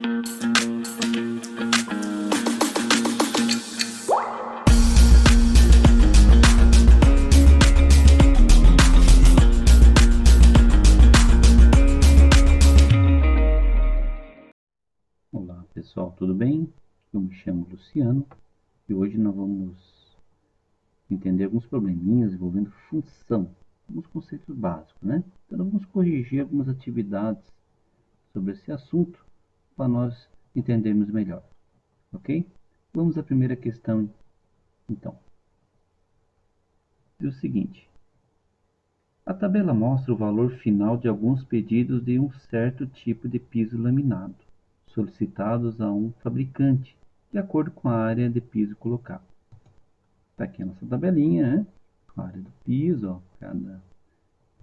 Olá pessoal, tudo bem? Eu me chamo Luciano e hoje nós vamos entender alguns probleminhas envolvendo função, alguns conceitos básicos, né? Então vamos corrigir algumas atividades sobre esse assunto para nós entendermos melhor, ok? Vamos à primeira questão então. Diz o seguinte: a tabela mostra o valor final de alguns pedidos de um certo tipo de piso laminado, solicitados a um fabricante, de acordo com a área de piso colocada. Está aqui a nossa tabelinha, né? A área do piso, ó, cada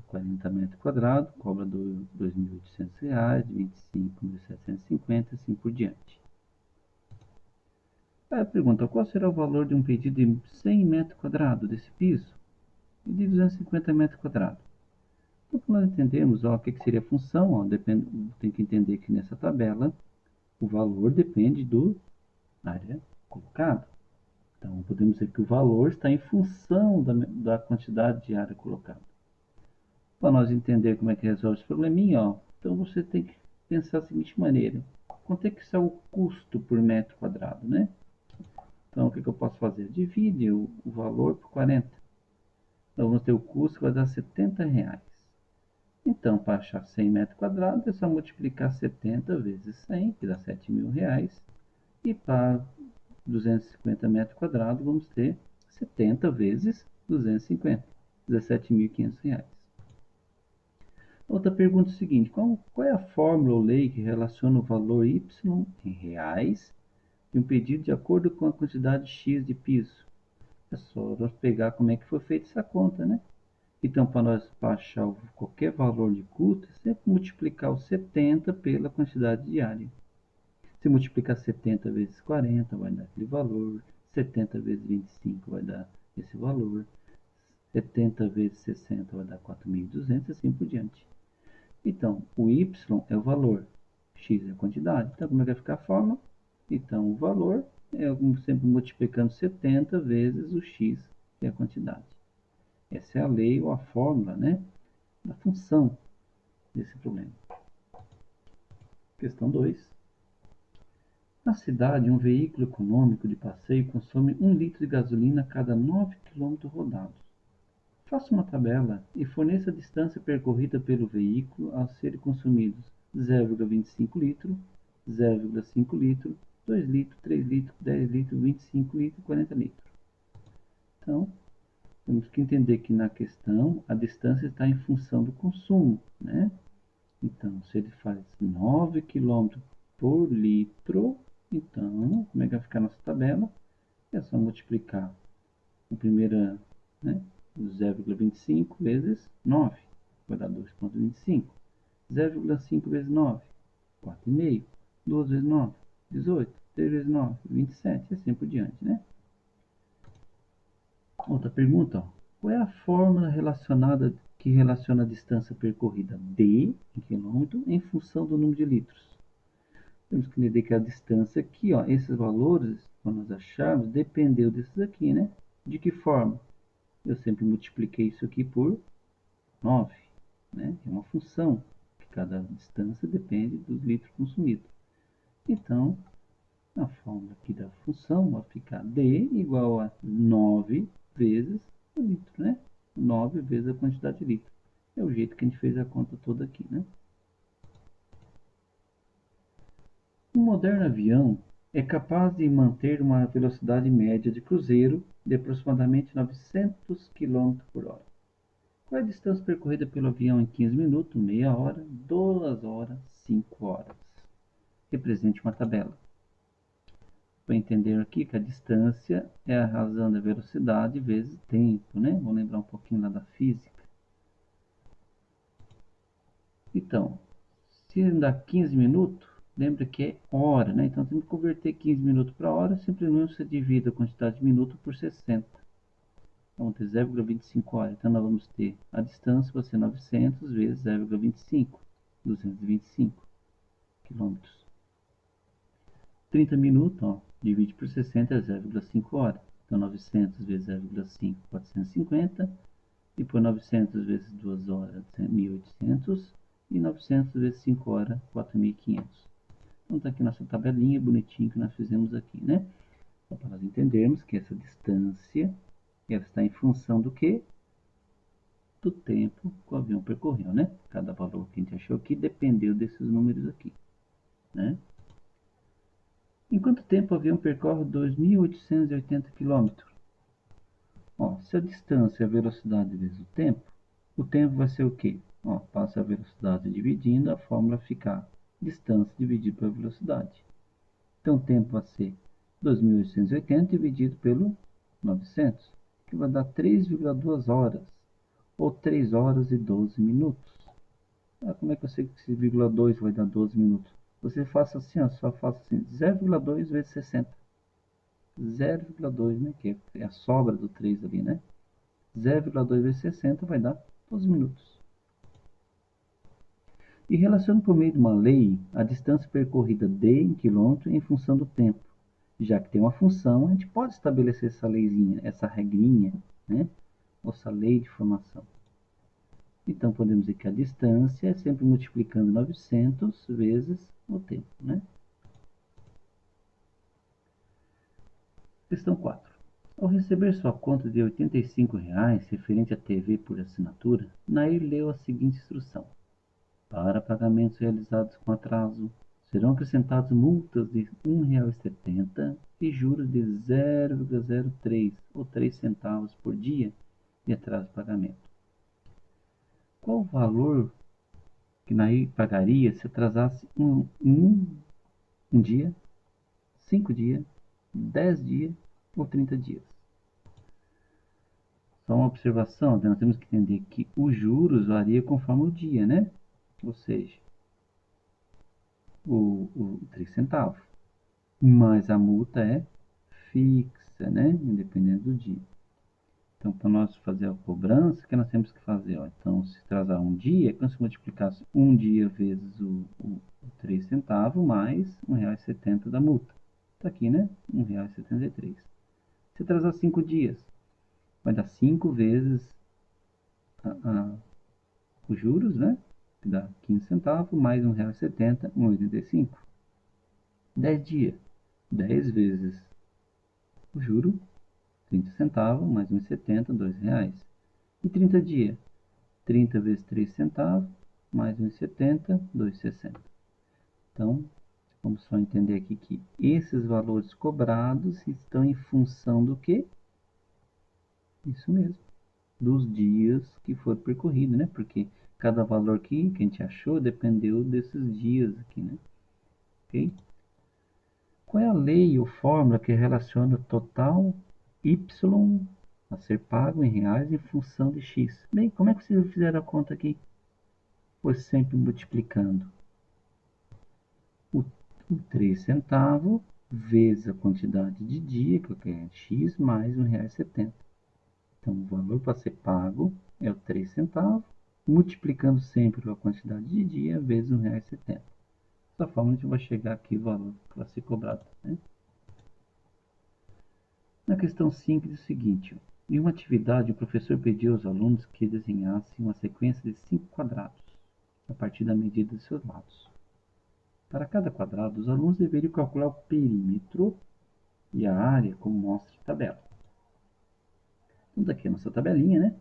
40 metros quadrados, cobra R$ 2.800, 25.750, assim por diante. Aí a pergunta: qual será o valor de um pedido de 100 metros quadrados desse piso e de 250 metros quadrados? Então, para nós entendermos ó, o que seria a função, ó, tem que entender que nessa tabela o valor depende da área colocada. Então, podemos dizer que o valor está em função da quantidade de área colocada. Para nós entender como é que resolve esse probleminha, ó, então você tem que pensar da seguinte maneira: quanto é que está o custo por metro quadrado, né? Então, o que eu posso fazer? Divide o valor por 40. Então, vamos ter o custo que vai dar R$70. Então, para achar 100 metros quadrados, é só multiplicar 70 vezes 100, que dá R$7.000. E para 250 metros quadrados, vamos ter 70 vezes 250, R$17.500. Outra pergunta é o seguinte: qual é a fórmula ou lei que relaciona o valor Y em reais de um pedido de acordo com a quantidade X de piso? É só nós pegar como é que foi feita essa conta, né? Então, para nós achar qualquer valor de custo, é sempre multiplicar o 70 pela quantidade de área. Se multiplicar 70 vezes 40, vai dar aquele valor. 70 vezes 25 vai dar esse valor. 70 vezes 60 vai dar 4.200 e assim por diante. Então, o y é o valor, x é a quantidade. Então, como é que vai ficar a forma? Então, o valor é sempre multiplicando 70 vezes o x, que é a quantidade. Essa é a lei ou a fórmula, né, da função desse problema. Questão 2. Na cidade, um veículo econômico de passeio consome 1 litro de gasolina a cada 9 km rodados. Faça uma tabela e forneça a distância percorrida pelo veículo ao serem consumidos 0,25 litros, 0,5 litros, 2 litros, 3 litros, 10 litros, 25 litros, 40 litros. Então, temos que entender que na questão a distância está em função do consumo, né? Então, se ele faz 9 km por litro, então, como é que vai ficar a nossa tabela? É só multiplicar a primeira, né, 0,25 vezes 9, vai dar 2,25. 0,5 vezes 9, 4,5. 2 vezes 9, 18. 3 vezes 9, 27, e assim por diante, né? Outra pergunta, ó. Qual é a fórmula relacionada que relaciona a distância percorrida D em quilômetro em função do número de litros? Temos que entender que a distância aqui, ó, esses valores, quando nós acharmos, dependeu desses aqui, né? De que forma? Eu sempre multipliquei isso aqui por 9, né? É uma função, que cada distância depende dos litros consumidos. Então, a fórmula aqui da função vai ficar D igual a 9 vezes o litro, né? 9 vezes a quantidade de litro. É o jeito que a gente fez a conta toda aqui, né? Um moderno avião é capaz de manter uma velocidade média de cruzeiro de aproximadamente 900 km por hora. Qual é a distância percorrida pelo avião em 15 minutos, meia hora, 2 horas, 5 horas? Represente uma tabela. Para entender aqui que a distância é a razão da velocidade vezes tempo, né? Vamos lembrar um pouquinho lá da física. Então, se dá 15 minutos, lembra que é hora, né? Então, temos que converter 15 minutos para hora, simplesmente você divide a quantidade de minutos por 60. Vamos ter 0,25 horas. Então, nós vamos ter a distância vai ser 900 vezes 0,25, 225 quilômetros. 30 minutos, ó, divide por 60 é 0,5 horas. Então, 900 vezes 0,5, 450. E por 900 vezes 2 horas, 1.800. E 900 vezes 5 horas, 4.500. Então, está aqui nossa tabelinha bonitinha que nós fizemos aqui, né? Só para nós entendermos que essa distância ela está em função do quê? Do tempo que o avião percorreu, né? Cada valor que a gente achou aqui dependeu desses números aqui, né? Em quanto tempo o avião percorre 2.880 km? Ó, se a distância é a velocidade vezes o tempo vai ser o quê? Ó, passa a velocidade dividindo, a fórmula ficar distância dividido pela velocidade. Então, o tempo vai ser 2.880 dividido pelo 900, que vai dar 3,2 horas, ou 3 horas e 12 minutos. Ah, como é que eu sei que esse vírgula 2 vai dar 12 minutos? Você faça assim, ó, só faça assim, 0,2 vezes 60. 0,2, né, que é a sobra do 3 ali, né? 0,2 vezes 60 vai dar 12 minutos. E relaciona por meio de uma lei a distância percorrida d em quilômetro em função do tempo. Já que tem uma função, a gente pode estabelecer essa leizinha, essa regrinha, né? Essa lei de formação. Então, podemos dizer que a distância é sempre multiplicando 900 vezes o tempo, né? Questão 4. Ao receber sua conta de R$ 85 referente à TV por assinatura, Nair leu a seguinte instrução. Para pagamentos realizados com atraso, serão acrescentadas multas de R$ 1,70 e juros de 0,03 ou 3 centavos por dia de atraso de pagamento. Qual o valor que Nair pagaria se atrasasse um dia, 5 dias, 10 dias ou 30 dias? Só uma observação, nós temos que entender que os juros variam conforme o dia, né? Ou seja, o 3 centavos. Mas a multa é fixa, né? Independente do dia. Então, para nós fazer a cobrança, o que nós temos que fazer? Ó? Então, se atrasar um dia, quando se multiplicasse um dia vezes o 3 centavos mais R$ 1,70 da multa. Está aqui, né? R$ 1,73. Se atrasar 5 dias, vai dar 5 vezes os juros, né? Que dá 15 centavos, mais R$ 1,70, R$ 1,85. 10 dias, 10 vezes o juro, 30 centavos, mais 1,70, R$ 2,00. E 30 dias, 30 vezes 3 centavos, mais 1,70, R$ 2,60. Então, vamos só entender aqui que esses valores cobrados estão em função do quê? Isso mesmo, dos dias que foram percorridos, né? Porque cada valor aqui que a gente achou dependeu desses dias aqui, né? Ok? Qual é a lei ou fórmula que relaciona o total Y a ser pago em reais em função de X? Bem, como é que vocês fizeram a conta aqui? Foi sempre multiplicando o 3 centavos vezes a quantidade de dia, que é X, mais R$1,70. Então, o valor para ser pago é o 3 centavos, multiplicando sempre a quantidade de dia vezes R$1,70. Dessa forma, a gente vai chegar aqui o valor para ser cobrado, né? Na questão 5 diz o seguinte, em uma atividade o professor pediu aos alunos que desenhassem uma sequência de 5 quadrados, a partir da medida de seus lados. Para cada quadrado, os alunos deveriam calcular o perímetro e a área, como mostra a tabela. Então, daqui a nossa tabelinha, né?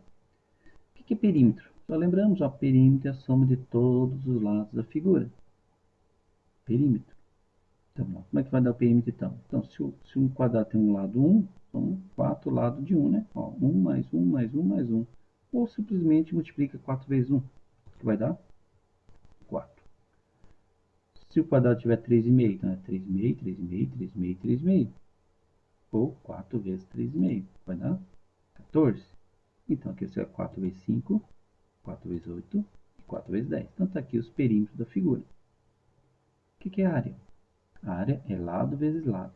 O que é perímetro? Só lembramos, o perímetro é a soma de todos os lados da figura. Perímetro. Então, como é que vai dar o perímetro então? Então, se um quadrado tem um lado 1, são 4 lados de 1, né? Ó, 1 mais 1 mais 1 mais 1. Ou simplesmente multiplica 4 vezes 1, que vai dar 4. Se o quadrado tiver 3,5, então é 3,5, 3,5, 3,5, 3,5. Ou 4 vezes 3,5, vai dar 14. Então, aqui é 4 vezes 5, 4 vezes 8 e 4 vezes 10. Então, está aqui os perímetros da figura. O que é a área? A área é lado vezes lado.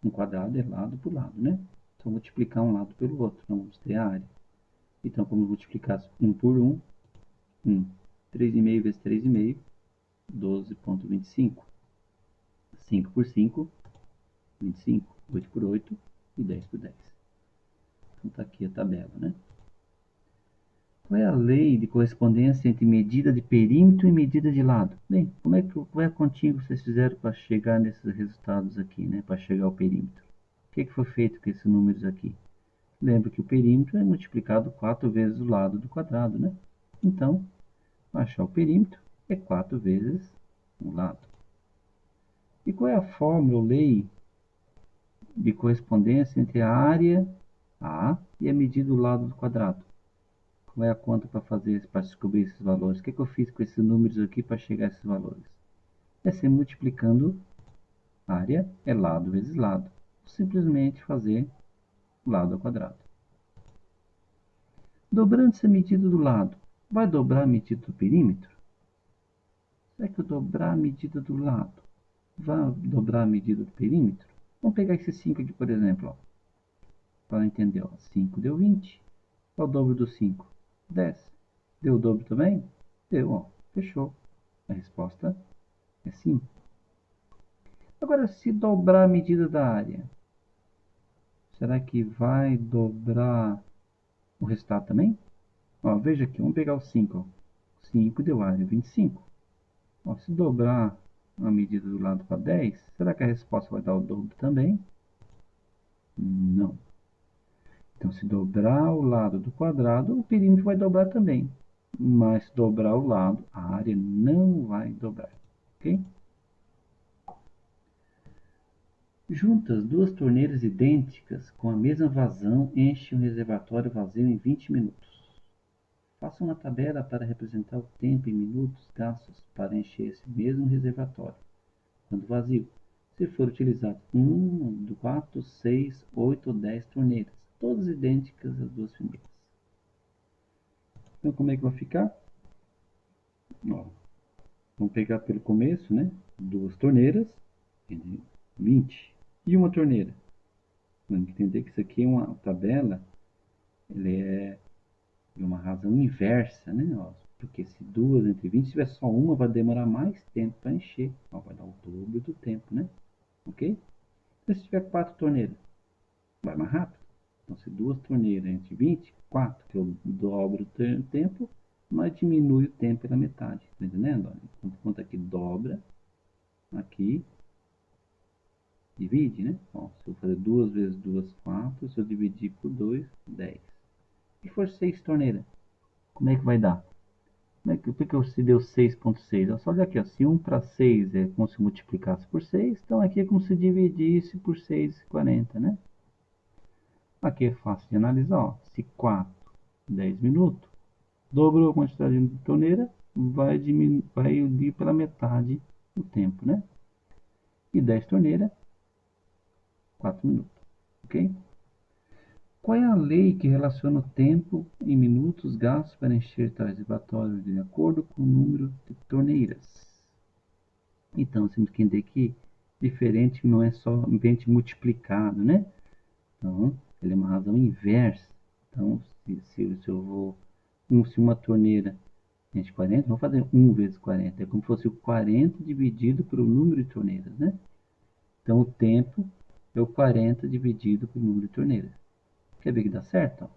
Um quadrado é lado por lado, né? Então, multiplicar um lado pelo outro, então vamos ter a área. Então, como multiplicar 1 por 1, 1. 3,5 vezes 3,5, 12,25. 5 por 5, 25, 8 por 8 e 10 por 10. Então está aqui a tabela, né? Qual é a lei de correspondência entre medida de perímetro e medida de lado? Bem, qual é a continha que vocês fizeram para chegar nesses resultados aqui, né? Para chegar ao perímetro? O que foi feito com esses números aqui? Lembra que o perímetro é multiplicado 4 vezes o lado do quadrado, né? Então, para achar o perímetro, é 4 vezes o lado. E qual é a fórmula ou lei de correspondência entre a área A e a medida do lado do quadrado? Qual é a conta para fazer, para descobrir esses valores? O que eu fiz com esses números aqui para chegar a esses valores? É sempre multiplicando área é lado vezes lado. Simplesmente fazer lado ao quadrado. Dobrando essa medida do lado, vai dobrar a medida do perímetro? Será que eu dobrar a medida do lado vai dobrar a medida do perímetro? Vamos pegar esse 5 aqui, por exemplo, ó, para entender. Ó. 5 deu 20. Qual é o dobro do 5? 10. Deu o dobro também? Deu, ó. Fechou. A resposta é sim. Agora, se dobrar a medida da área, será que vai dobrar o resultado também? Ó, veja aqui, vamos pegar o 5. Ó. 5 deu área 25. Ó, se dobrar a medida do lado para 10, será que a resposta vai dar o dobro também? Não. Então, se dobrar o lado do quadrado, o perímetro vai dobrar também. Mas se dobrar o lado, a área não vai dobrar. Ok? Juntas, duas torneiras idênticas com a mesma vazão enchem um reservatório vazio em 20 minutos. Faça uma tabela para representar o tempo em minutos gastos para encher esse mesmo reservatório, quando vazio, se for utilizado 1, 4, 6, 8 ou 10 torneiras, todas idênticas às duas primeiras. Então, como é que vai ficar? Ó, vamos pegar pelo começo, né? Duas torneiras, 20, e uma torneira. Vamos entender que isso aqui é uma tabela, ele é de uma razão inversa, né? Ó, porque se duas entre 20, se tiver só uma, vai demorar mais tempo para encher. Ó, vai dar o dobro do tempo, né? Ok? Então, se tiver 4 torneiras, vai mais rápido. Então, se duas torneiras entre 20, 4, que eu dobro o tempo, mas diminui o tempo pela metade. Tá entendendo? Então, quanto aqui dobra, aqui divide, né? Ó, se eu fazer 2 vezes 2, 4. Se eu dividir por 2, 10. E for 6 torneiras, como é que vai dar? Por que se deu 6,6? Só olha aqui, ó, se 1 para 6 é como se multiplicasse por 6, então aqui é como se dividisse por 6,40, né? Aqui é fácil de analisar, ó. Se 4, 10 minutos, dobrou a quantidade de torneira, vai dividir pela metade o tempo, né? E 10 torneiras, 4 minutos, ok? Qual é a lei que relaciona o tempo em minutos gastos para encher tais reservatórios de acordo com o número de torneiras? Então, temos que entender que diferente não é somente multiplicado, né? Então, ele é uma razão inversa. Então, se eu vou... se uma torneira enche 40, vou fazer 1 vezes 40. É como se fosse o 40 dividido pelo número de torneiras, né? Então, o tempo é o 40 dividido pelo número de torneiras. Quer ver que dá certo? Ó?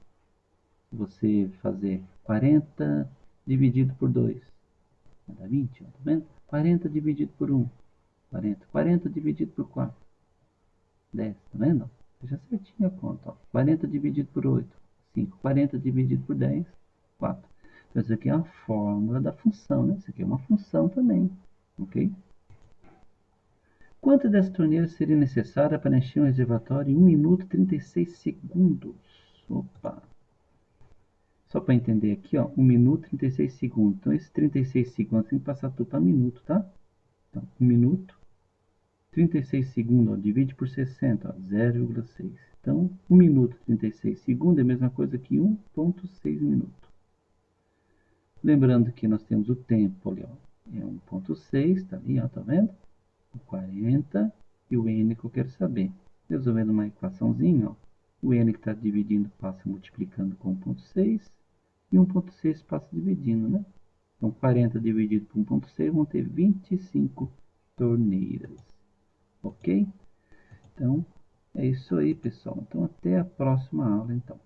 Você fazer 40 dividido por 2, vai dar 20, ó, tá vendo? 40 dividido por 1, 40. 40 dividido por 4, 10, tá vendo? Fecha certinho a conta, ó. 40 dividido por 8, 5. 40 dividido por 10, 4. Então, isso aqui é a fórmula da função, né? Isso aqui é uma função também, ok? Quantas dessas torneiras seria necessária para encher um reservatório em 1 minuto e 36 segundos? Opa! Só para entender aqui, ó, 1 minuto e 36 segundos. Então, esses 36 segundos tem que passar tudo para minuto, tá? Então, 1 minuto, 36 segundos, ó, divide por 60, 0,6. Então, 1 minuto e 36 segundos é a mesma coisa que 1,6 minutos. Lembrando que nós temos o tempo ali, ó, é 1,6, tá ali, ó, tá vendo? O 40 e o n que eu quero saber. Resolvendo uma equaçãozinha, ó, o n que está dividindo passa multiplicando com 1,6 e 1,6 passa dividindo, né? Então, 40 dividido por 1,6 vão ter 25 torneiras. Ok? Então, é isso aí, pessoal. Então, até a próxima aula, então.